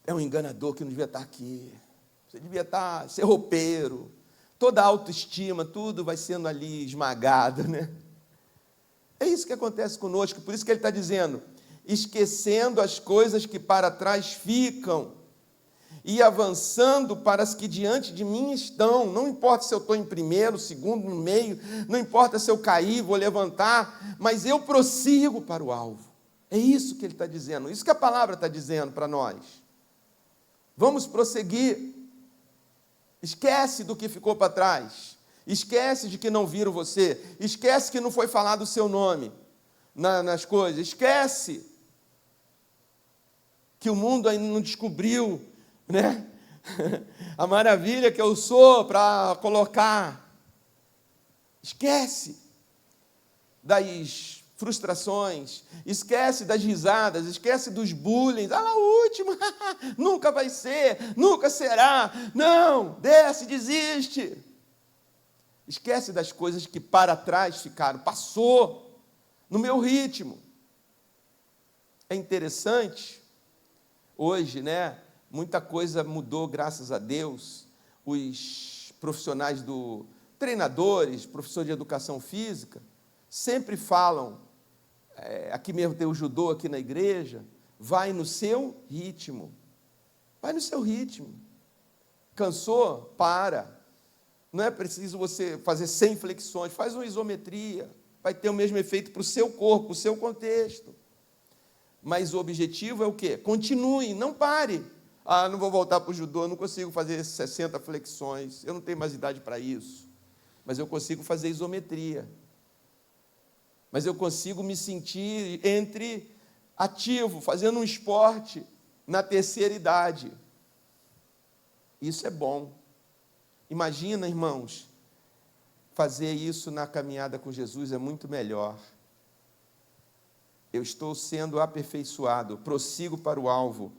é um enganador que não devia estar aqui. Você devia ser roupeiro. Toda a autoestima, tudo vai sendo ali esmagado, né? É isso que acontece conosco, por isso que ele está dizendo, esquecendo as coisas que para trás ficam e avançando para as que diante de mim estão. Não importa se eu estou em primeiro, segundo, no meio, não importa se eu cair, vou levantar, mas eu prossigo para o alvo. É isso que ele está dizendo, isso que a palavra está dizendo para nós. Vamos prosseguir. Esquece do que ficou para trás. Esquece de que não viram você. Esquece que não foi falado o seu nome nas coisas. Esquece que o mundo ainda não descobriu, né? A maravilha que eu sou para colocar. Esquece das frustrações, esquece das risadas, esquece dos bullying, lá o último, nunca vai ser, nunca será, não, desce, desiste. Esquece das coisas que para trás ficaram, passou, no meu ritmo. É interessante, hoje, né, muita coisa mudou, graças a Deus, os profissionais treinadores, professores de educação física, sempre falam, aqui mesmo tem o judô aqui na igreja, vai no seu ritmo, vai no seu ritmo, cansou? Para, não é preciso você fazer 100 flexões, faz uma isometria, vai ter o mesmo efeito para o seu corpo, para o seu contexto, mas o objetivo é o quê? Continue, não pare. Não vou voltar para o judô, não consigo fazer 60 flexões, eu não tenho mais idade para isso, mas eu consigo fazer isometria. Mas eu consigo me sentir ativo, fazendo um esporte na terceira idade. Isso é bom. Imagina, irmãos, fazer isso na caminhada com Jesus é muito melhor. Eu estou sendo aperfeiçoado, prossigo para o alvo,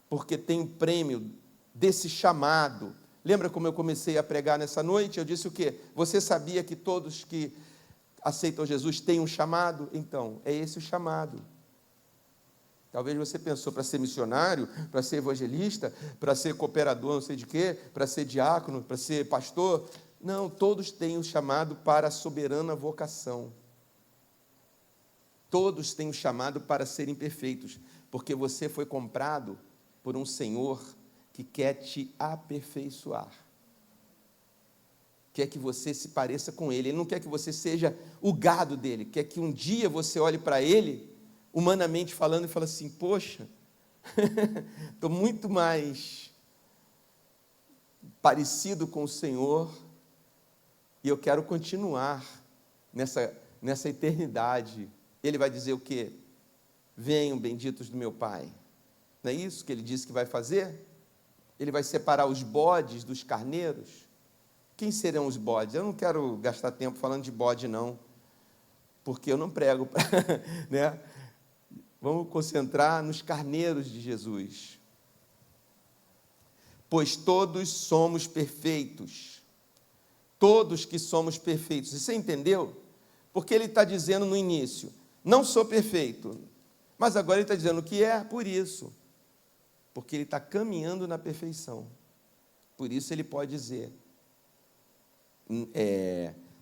porque tenho prêmio desse chamado. Lembra como eu comecei a pregar nessa noite? Eu disse o quê? Você sabia que todos que aceitam Jesus têm um chamado? Então, é esse o chamado. Talvez você pensou para ser missionário, para ser evangelista, para ser cooperador, não sei de quê, para ser diácono, para ser pastor. Não, todos têm um chamado para a soberana vocação. Todos têm um chamado para serem perfeitos, porque você foi comprado por um Senhor que quer te aperfeiçoar. Quer que você se pareça com Ele. Ele não quer que você seja o gado dele. Quer que um dia você olhe para Ele, humanamente falando, e fale assim, poxa, estou muito mais parecido com o Senhor e eu quero continuar nessa eternidade. Ele vai dizer o quê? Venham, benditos do meu Pai. Não é isso que Ele disse que vai fazer? Ele vai separar os bodes dos carneiros. Quem serão os bodes? Eu não quero gastar tempo falando de bode, não, porque eu não prego, né? Vamos concentrar nos carneiros de Jesus. Pois todos somos perfeitos, todos que somos perfeitos. Você entendeu? Porque ele está dizendo no início, não sou perfeito, mas agora ele está dizendo que é por isso, porque ele está caminhando na perfeição. Por isso ele pode dizer,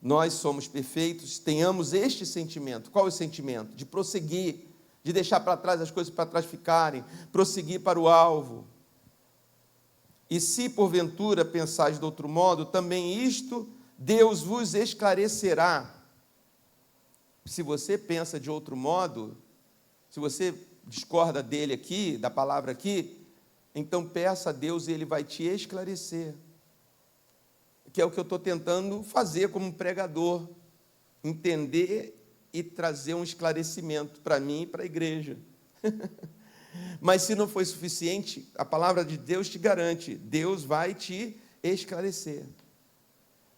nós somos perfeitos, tenhamos este sentimento. Qual é o sentimento? De prosseguir, de deixar para trás as coisas para trás ficarem, prosseguir para o alvo. E se porventura pensais de outro modo, também isto Deus vos esclarecerá. Se você pensa de outro modo, se você discorda dele aqui, da palavra aqui, então peça a Deus e Ele vai te esclarecer. Que é o que eu estou tentando fazer como pregador, entender e trazer um esclarecimento para mim e para a igreja. Mas se não foi suficiente, a palavra de Deus te garante, Deus vai te esclarecer.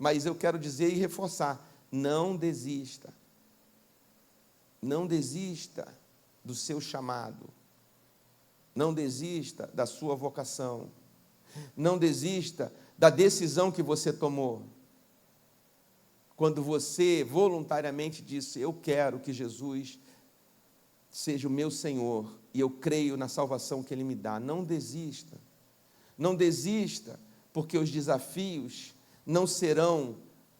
Mas eu quero dizer e reforçar, não desista. Não desista do seu chamado. Não desista da sua vocação. Não desista da decisão que você tomou. Quando você voluntariamente disse, eu quero que Jesus seja o meu Senhor, e eu creio na salvação que Ele me dá. Não desista. Não desista, porque os desafios não serão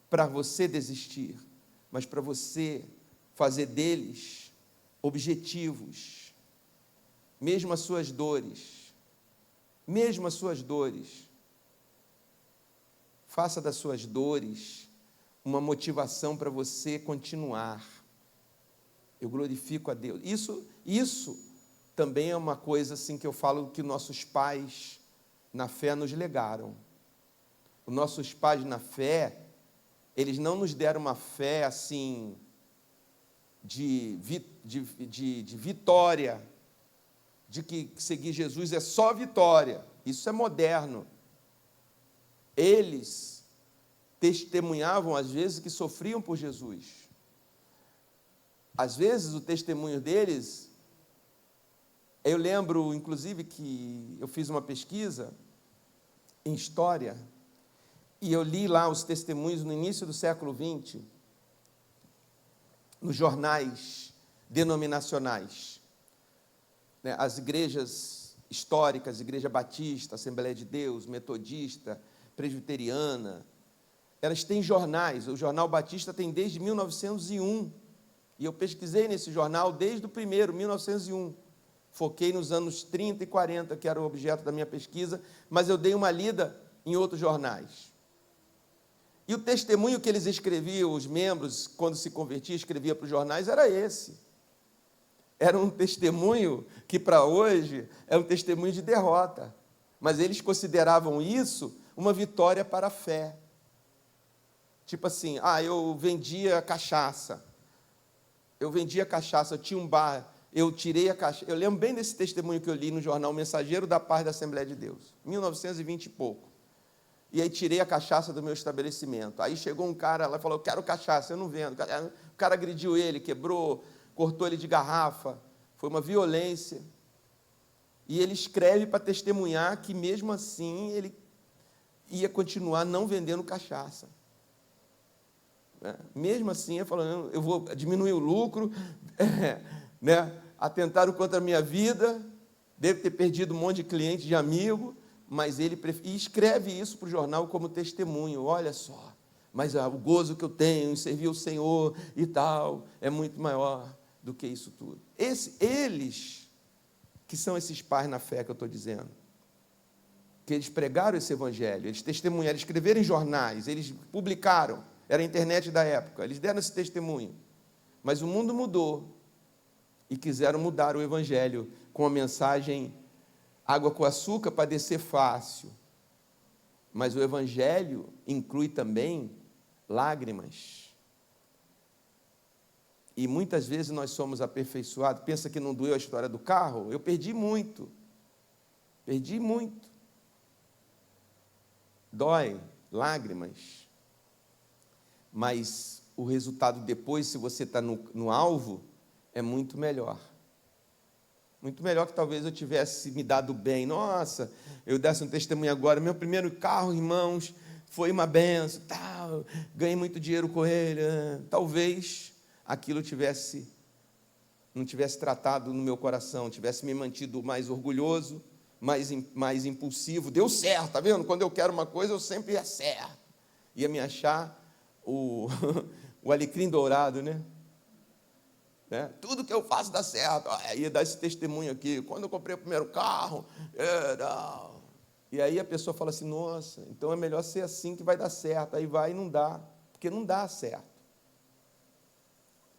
para você desistir, mas para você fazer deles objetivos, mesmo as suas dores, faça das suas dores uma motivação para você continuar. Eu glorifico a Deus. Isso também é uma coisa assim que eu falo que nossos pais na fé nos legaram. Os nossos pais na fé, eles não nos deram uma fé assim de vitória, de que seguir Jesus é só vitória. Isso é moderno. Eles testemunhavam, às vezes, que sofriam por Jesus. Às vezes, o testemunho deles... Eu lembro, inclusive, que eu fiz uma pesquisa em história, e eu li lá os testemunhos no início do século XX, nos jornais denominacionais. As igrejas históricas, Igreja Batista, Assembleia de Deus, Metodista, Presbiteriana, elas têm jornais. O Jornal Batista tem desde 1901, e eu pesquisei nesse jornal desde o primeiro, 1901. Foquei nos anos 30 e 40, que era o objeto da minha pesquisa, mas eu dei uma lida em outros jornais. E o testemunho que eles escreviam, os membros, quando se convertia, escrevia para os jornais, era esse. Era um testemunho que, para hoje, é um testemunho de derrota. Mas eles consideravam isso uma vitória para a fé. Tipo assim, eu vendia cachaça. Eu tinha um bar... Eu tirei a cachaça. Eu lembro bem desse testemunho que eu li no jornal Mensageiro da Paz da Assembleia de Deus, 1920 e pouco. E aí tirei a cachaça do meu estabelecimento. Aí chegou um cara lá e falou, eu quero cachaça, eu não vendo. O cara agrediu ele, quebrou, cortou ele de garrafa. Foi uma violência. E ele escreve para testemunhar que, mesmo assim, ele ia continuar não vendendo cachaça. Mesmo assim, ele falou, eu vou diminuir o lucro, atentaram contra a minha vida, devo ter perdido um monte de cliente, de amigo, mas ele e escreve isso para o jornal como testemunho. Olha só, mas o gozo que eu tenho em servir o Senhor e tal, é muito maior do que isso tudo. Eles, que são esses pais na fé que eu estou dizendo, que eles pregaram esse evangelho, eles testemunharam, escreveram em jornais, eles publicaram, era a internet da época, eles deram esse testemunho. Mas o mundo mudou e quiseram mudar o evangelho com a mensagem água com açúcar para descer fácil. Mas o evangelho inclui também lágrimas. E muitas vezes nós somos aperfeiçoados. Pensa que não doeu a história do carro? Eu perdi muito. Perdi muito. Dói, lágrimas. Mas o resultado depois, se você está no alvo, é muito melhor. Muito melhor que talvez eu tivesse me dado bem. Nossa, eu desse um testemunho agora. Meu primeiro carro, irmãos, foi uma benção, tal, ganhei muito dinheiro com ele. Talvez aquilo não tivesse tratado no meu coração, tivesse me mantido mais orgulhoso, mais impulsivo. Deu certo, tá vendo? Quando eu quero uma coisa, eu sempre acerto. Ia me achar o alecrim dourado, né? Tudo que eu faço dá certo. Ia dar esse testemunho aqui. Quando eu comprei o primeiro carro, e aí a pessoa fala assim, nossa, então é melhor ser assim que vai dar certo. Aí vai e não dá, porque não dá certo.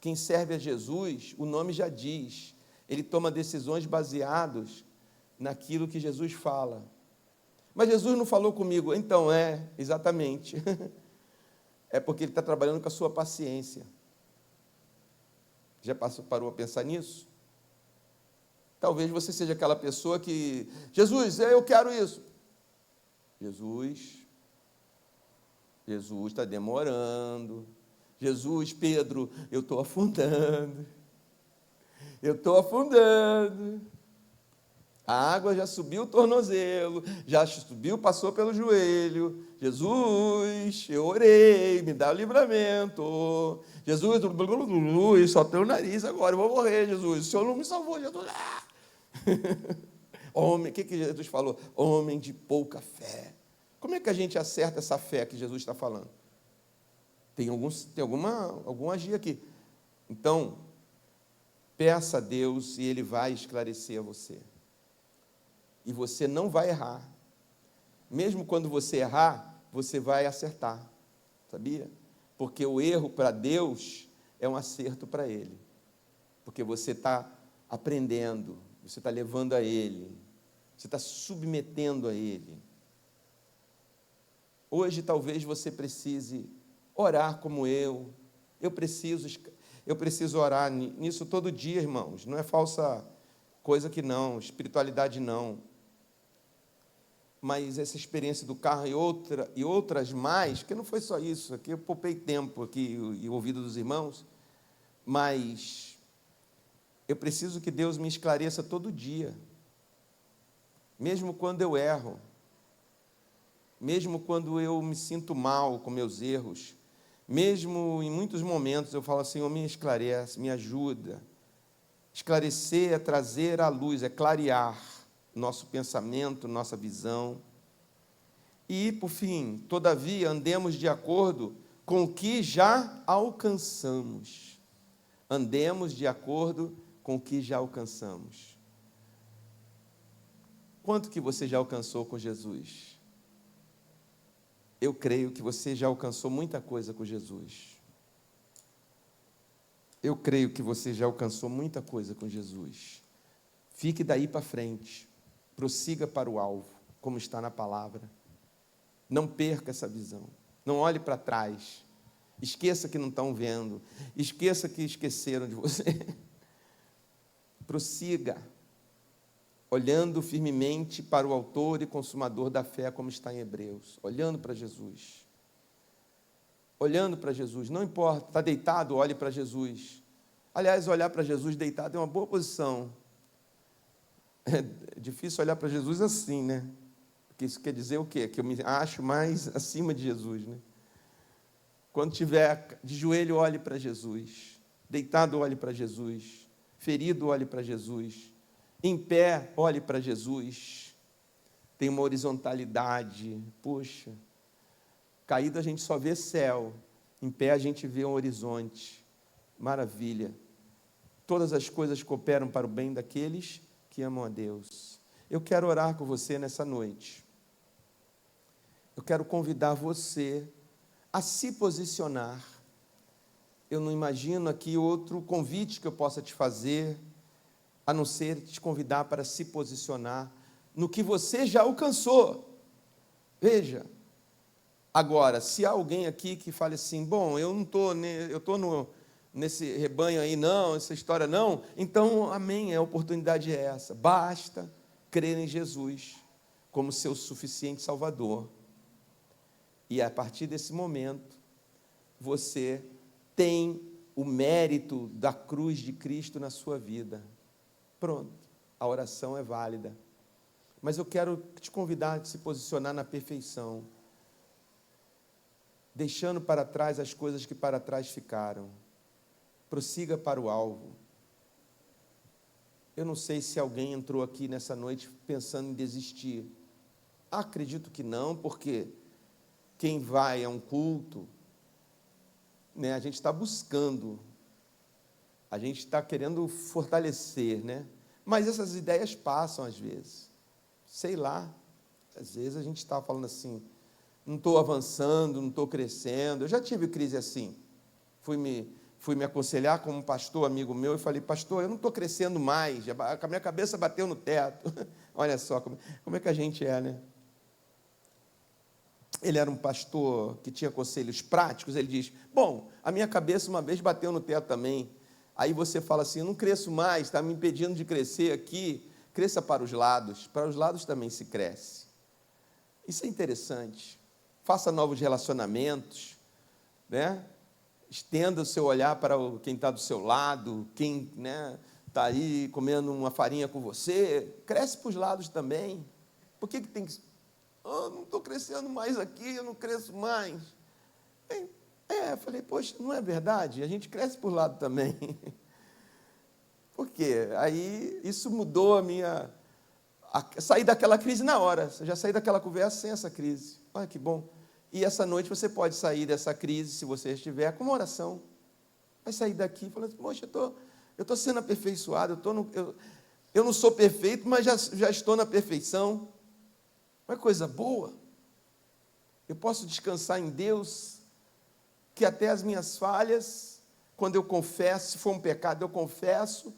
Quem serve a Jesus, o nome já diz, ele toma decisões baseadas naquilo que Jesus fala. Mas Jesus não falou comigo. Então, exatamente. É porque ele está trabalhando com a sua paciência. Já parou a pensar nisso? Talvez você seja aquela pessoa que... Jesus, eu quero isso. Jesus, Jesus está demorando. Jesus, Pedro, eu estou afundando. Eu estou afundando. A água já subiu o tornozelo, já subiu, passou pelo joelho. Jesus, eu orei, me dá o livramento. Jesus, só tem o nariz agora, eu vou morrer, Jesus. O Senhor não me salvou, Jesus. Homem, o que Jesus falou? Homem de pouca fé. Como é que a gente acerta essa fé que Jesus está falando? Tem algum agir aqui. Então, peça a Deus e Ele vai esclarecer a você. E você não vai errar. Mesmo quando você errar, você vai acertar. Sabia? Porque o erro para Deus é um acerto para Ele. Porque você está aprendendo, você está levando a Ele, você está submetendo a Ele. Hoje talvez você precise orar como eu. Eu preciso orar nisso todo dia, irmãos. Não é falsa coisa que não, espiritualidade não. Mas essa experiência do carro e outras mais, que não foi só isso, aqui eu poupei tempo aqui e o ouvido dos irmãos, mas eu preciso que Deus me esclareça todo dia, mesmo quando eu erro, mesmo quando eu me sinto mal com meus erros, mesmo em muitos momentos eu falo, Senhor, me esclarece, me ajuda. Esclarecer é trazer à luz, é clarear nosso pensamento, nossa visão. E, por fim, todavia, andemos de acordo com o que já alcançamos. Andemos de acordo com o que já alcançamos. Quanto que você já alcançou com Jesus? Eu creio que você já alcançou muita coisa com Jesus. Eu creio que você já alcançou muita coisa com Jesus. Fique daí para frente. Prossiga para o alvo, como está na palavra. Não perca essa visão. Não olhe para trás. Esqueça que não estão vendo. Esqueça que esqueceram de você. Prossiga, olhando firmemente para o autor e consumador da fé, como está em Hebreus. Olhando para Jesus. Olhando para Jesus. Não importa, está deitado, olhe para Jesus. Aliás, olhar para Jesus deitado é uma boa posição. É difícil olhar para Jesus assim, né? Porque isso quer dizer o quê? Que eu me acho mais acima de Jesus, né? Quando estiver de joelho, olhe para Jesus. Deitado, olhe para Jesus. Ferido, olhe para Jesus. Em pé, olhe para Jesus. Tem uma horizontalidade. Poxa, caído a gente só vê céu. Em pé a gente vê um horizonte. Maravilha. Todas as coisas cooperam para o bem daqueles que amam a Deus. Eu quero orar com você nessa noite. Eu quero convidar você a se posicionar. Eu não imagino aqui outro convite que eu possa te fazer, a não ser te convidar para se posicionar no que você já alcançou. Veja, agora, se há alguém aqui que fale assim, bom, eu não estou, eu estou nesse rebanho aí não, essa história não, então, amém, a oportunidade é essa. Basta crer em Jesus como seu suficiente Salvador. E a partir desse momento, você tem o mérito da cruz de Cristo na sua vida. Pronto, a oração é válida. Mas eu quero te convidar a se posicionar na perfeição, deixando para trás as coisas que para trás ficaram. Prossiga para o alvo. Eu não sei se alguém entrou aqui nessa noite pensando em desistir. Acredito que não, porque quem vai a um culto, né, a gente está buscando, a gente está querendo fortalecer, né? Mas essas ideias passam às vezes. Sei lá, às vezes a gente está falando assim, não estou avançando, não estou crescendo. Eu já tive crise assim. Fui me aconselhar com um pastor amigo meu e falei, pastor, eu não estou crescendo mais, a minha cabeça bateu no teto. Olha só como é que a gente é, né? Ele era um pastor que tinha conselhos práticos, ele diz, bom, a minha cabeça uma vez bateu no teto também. Aí você fala assim, eu não cresço mais, está me impedindo de crescer aqui. Cresça para os lados também se cresce. Isso é interessante. faça novos relacionamentos, né? Estenda o seu olhar para quem está do seu lado, quem está aí comendo uma farinha com você, cresce para os lados também. Por que tem que... não estou crescendo mais aqui, eu não cresço mais. Eu falei, poxa, não é verdade? A gente cresce por lado também. Por quê? Aí isso mudou saí daquela crise na hora. Eu já saí daquela conversa sem essa crise. Olha que bom. E essa noite você pode sair dessa crise, se você estiver, com uma oração. Vai sair daqui falando, poxa, eu estou sendo aperfeiçoado, eu não sou perfeito, mas já estou na perfeição. Não é coisa boa? Eu posso descansar em Deus, que até as minhas falhas, quando eu confesso, se for um pecado, eu confesso,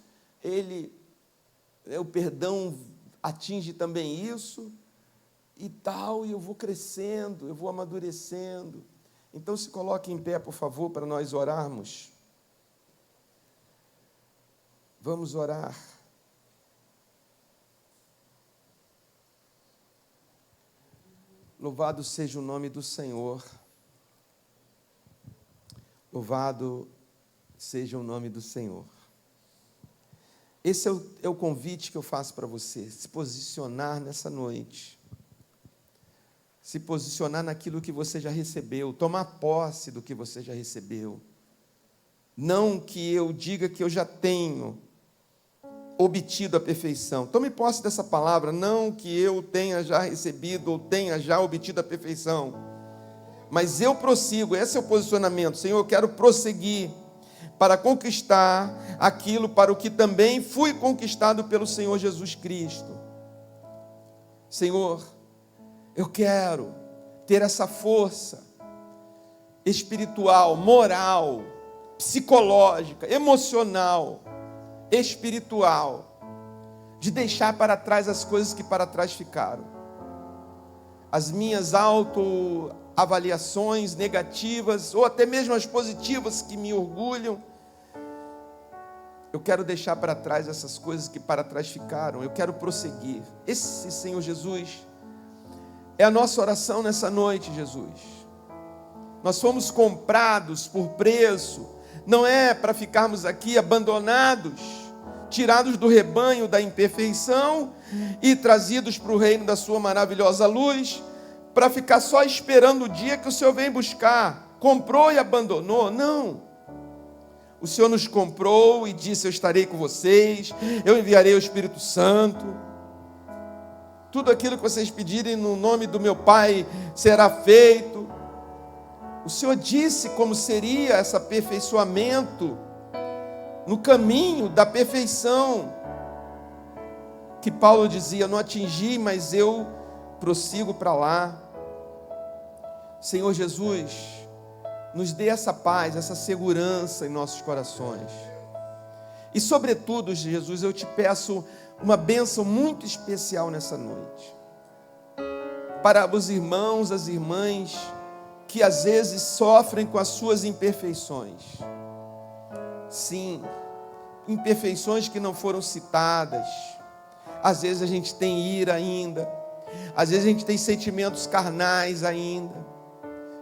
o perdão atinge também isso, e tal, e eu vou crescendo, eu vou amadurecendo. Então, se coloque em pé, por favor, para nós orarmos. Vamos orar. Louvado seja o nome do Senhor. Louvado seja o nome do Senhor. Esse é o convite que eu faço para você, se posicionar nessa noite. Se posicionar naquilo que você já recebeu, tomar posse do que você já recebeu. Não que eu diga que eu já tenho obtido a perfeição. Tome posse dessa palavra, não que eu tenha já recebido ou tenha já obtido a perfeição. Mas eu prossigo, esse é o posicionamento. Senhor, eu quero prosseguir para conquistar aquilo para o que também fui conquistado pelo Senhor Jesus Cristo. Senhor, eu quero ter essa força espiritual, moral, psicológica, emocional, espiritual, de deixar para trás as coisas que para trás ficaram. As minhas autoavaliações negativas, ou até mesmo as positivas que me orgulham, eu quero deixar para trás essas coisas que para trás ficaram, eu quero prosseguir. Esse, Senhor Jesus, é a nossa oração nessa noite, Jesus. Nós fomos comprados por preço, não é para ficarmos aqui abandonados, tirados do rebanho da imperfeição e trazidos para o reino da sua maravilhosa luz, para ficar só esperando o dia que o Senhor vem buscar. Comprou e abandonou? Não. O Senhor nos comprou e disse, eu estarei com vocês, eu enviarei o Espírito Santo. Tudo aquilo que vocês pedirem no nome do meu Pai será feito. O Senhor disse como seria esse aperfeiçoamento no caminho da perfeição. Que Paulo dizia, não atingi, mas eu prossigo para lá. Senhor Jesus, nos dê essa paz, essa segurança em nossos corações. E sobretudo, Jesus, eu te peço uma bênção muito especial nessa noite. Para os irmãos, as irmãs, que às vezes sofrem com as suas imperfeições. Sim, imperfeições que não foram citadas. Às vezes a gente tem ira ainda. Às vezes a gente tem sentimentos carnais ainda,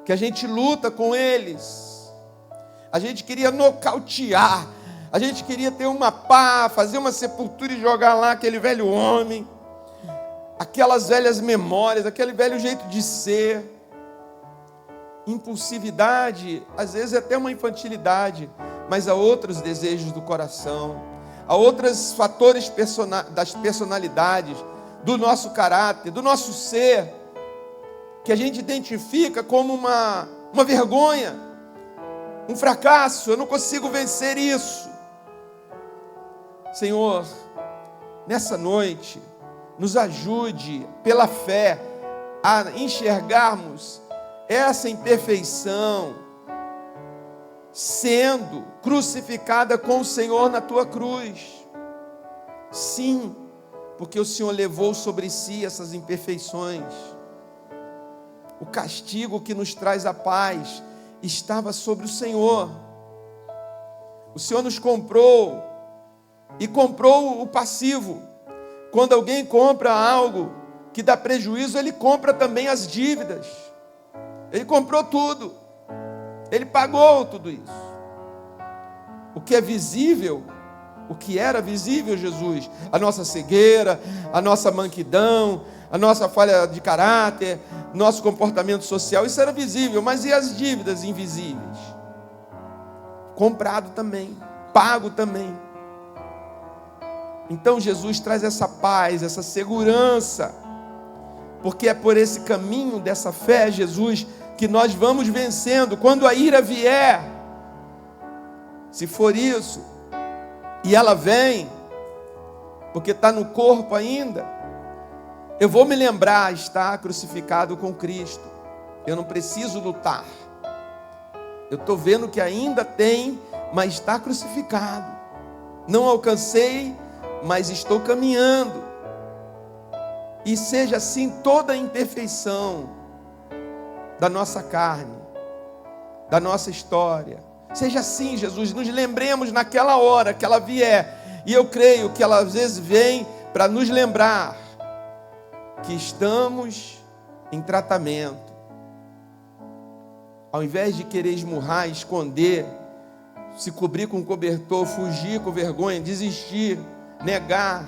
que a gente luta com eles. A gente queria nocautear, a gente queria ter uma pá, fazer uma sepultura e jogar lá aquele velho homem, aquelas velhas memórias, aquele velho jeito de ser. Impulsividade, às vezes é até uma infantilidade, mas há outros desejos do coração, há outros fatores das personalidades, do nosso caráter, do nosso ser, que a gente identifica como uma vergonha, um fracasso. Eu não consigo vencer isso. Senhor, nessa noite, nos ajude pela fé a enxergarmos essa imperfeição sendo crucificada com o Senhor na tua cruz. Sim, porque o Senhor levou sobre si essas imperfeições. O castigo que nos traz a paz estava sobre o Senhor. O Senhor nos comprou e comprou o passivo. Quando alguém compra algo que dá prejuízo, ele compra também as dívidas. Ele comprou tudo. Ele pagou tudo isso. O que é visível, o que era visível, Jesus, a nossa cegueira, a nossa manquidão, a nossa falha de caráter, nosso comportamento social, isso era visível, mas e as dívidas invisíveis? Comprado também, pago também. Então Jesus traz essa paz, essa segurança, porque é por esse caminho dessa fé, Jesus, que nós vamos vencendo. Quando a ira vier, se for isso, e ela vem, porque está no corpo ainda, eu vou me lembrar, estar crucificado com Cristo. Eu não preciso lutar. Eu estou vendo que ainda tem, mas está crucificado. Não alcancei, mas estou caminhando. E seja assim toda a imperfeição da nossa carne, da nossa história. Seja assim, Jesus, nos lembremos naquela hora que ela vier. E eu creio que ela às vezes vem para nos lembrar que estamos em tratamento. Ao invés de querer esmurrar, esconder, se cobrir com cobertor, fugir com vergonha, desistir, negar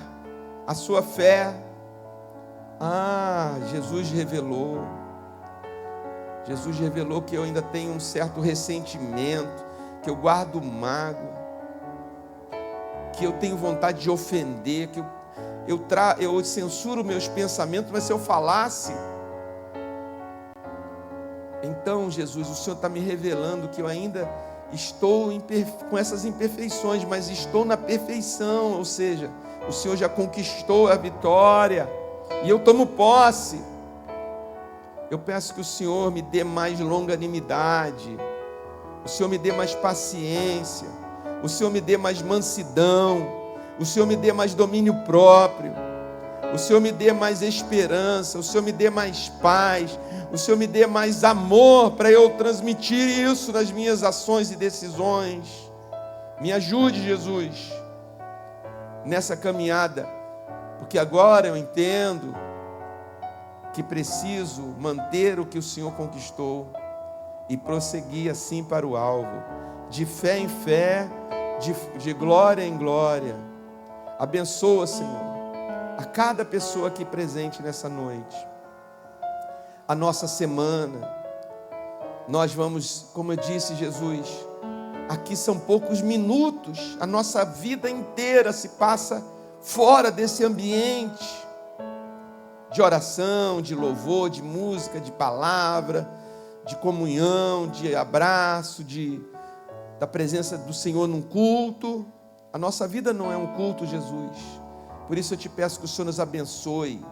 a sua fé. Jesus revelou. Jesus revelou que eu ainda tenho um certo ressentimento, que eu guardo mágoa, que eu tenho vontade de ofender, que eu censuro meus pensamentos, mas se eu falasse... Então, Jesus, o Senhor está me revelando que eu ainda estou com essas imperfeições, mas estou na perfeição, ou seja, o Senhor já conquistou a vitória, e eu tomo posse. Eu peço que o Senhor me dê mais longanimidade, o Senhor me dê mais paciência, o Senhor me dê mais mansidão, o Senhor me dê mais domínio próprio, o Senhor me dê mais esperança, o Senhor me dê mais paz, o Senhor me dê mais amor para eu transmitir isso nas minhas ações e decisões. Me ajude, Jesus, nessa caminhada, porque agora eu entendo que preciso manter o que o Senhor conquistou e prosseguir assim para o alvo, de fé em fé, de glória em glória. Abençoa, Senhor, a cada pessoa aqui presente nessa noite. A nossa semana, nós vamos, como eu disse, Jesus, aqui são poucos minutos, a nossa vida inteira se passa fora desse ambiente de oração, de louvor, de música, de palavra, de comunhão, de abraço, da presença do Senhor num culto. A nossa vida não é um culto, Jesus. Por isso eu te peço que o Senhor nos abençoe,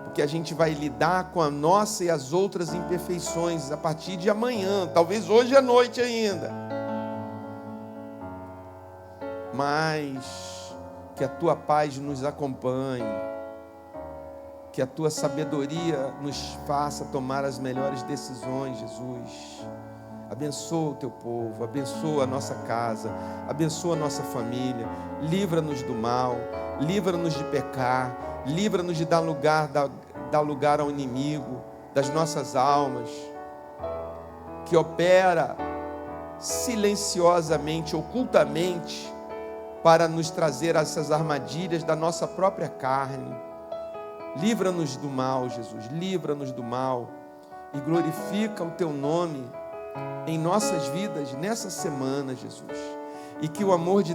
porque a gente vai lidar com a nossa e as outras imperfeições a partir de amanhã, talvez hoje à noite ainda. Mas que a tua paz nos acompanhe, que a tua sabedoria nos faça tomar as melhores decisões, Jesus. Abençoa o teu povo, abençoa a nossa casa, abençoa a nossa família, livra-nos do mal, livra-nos de pecar, livra-nos de dar lugar ao inimigo das nossas almas, que opera silenciosamente, ocultamente, para nos trazer essas armadilhas da nossa própria carne. Livra-nos do mal, Jesus, livra-nos do mal e glorifica o teu nome em nossas vidas nessa semana, Jesus. E que o amor de